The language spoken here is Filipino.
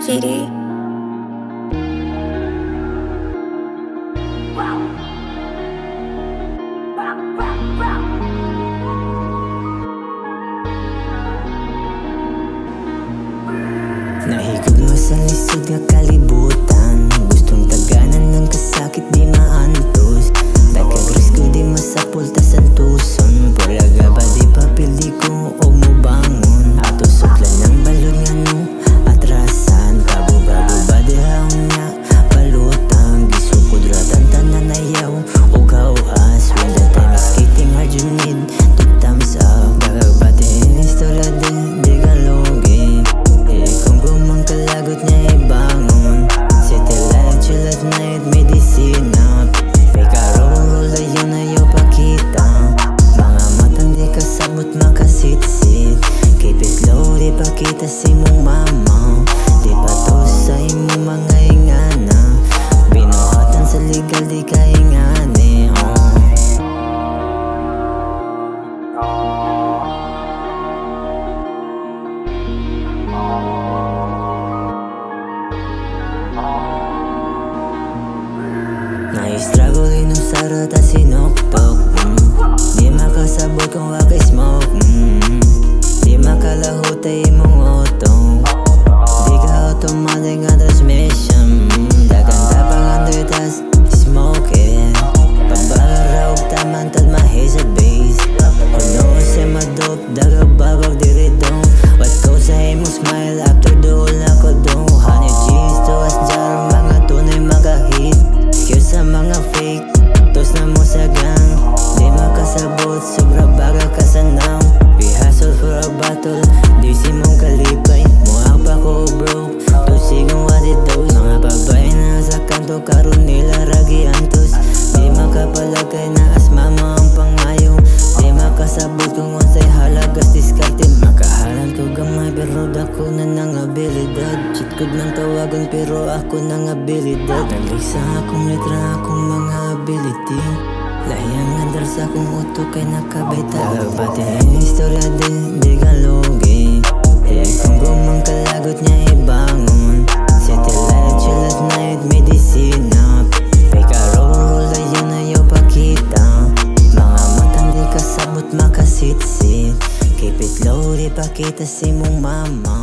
GD. Nahigog mo sa lisod nga kalibutan, gustong taganan ng kasakit di maantos. Nagkagrisko di masapulta sa tuson, pulaga ba di papel di ko o mo bangon. Ato suplan ng balon nga no atrasan, bago-bago ba di haon nga balutang. Gisukod ratan tanan ayaw o kauas, when the time is getting hard you need to thumbs up. Dagabatin istorya di galogi, kung gumang kalagot niya ibangon. City life, chill at night, medicina. May karol, ayun ayaw pakita. Mga matang di kasabot makasitsit. Keep it low, di pakita si mong mama. Di patos sa imong mga ingana. Binuhatan sa legal, di kaingani. Na-struggle inong sarot at sinuktok. Di makasabot kung waka smoke. Di makalahot ay imong otong. Di ka automatic nga transmission. Dagan tapang under tas smoke it. Pagbagarag taman tad mahisa base. Kuno sa madop dagababag diritong. What goes sa imong smile after dool na kodong. 100 G's to as jar, mga tunay makahit. Sa mga fake, tos na mo sa gang. Di makasabot, sobra baga kasanang. We hustle for a battle, di si mong kalipay. Muhang pa ko broke, tusigong what it does. Mga babay na sa kanto, karon nila ragi antos. Di makapalagay na as mama ang pangayo. Di makasabot kung unsay halagas diskarte. Makahalan ko gamay pero dako na ng abilidad. Cheat code ng tawagan pero ako ng abilidad. Nagliksa akong letra, akong mga ability. Layang andar sa akong uto kay nakabaita. Dagabati ang istorya di galogi. Kung gumang kalagot niya ibangon. City life, chill at night, medicina. Fake a roll, ayun ayaw pakita. Mga matang di kasabot makasitsit. Keep it low, di pakita si mong mama.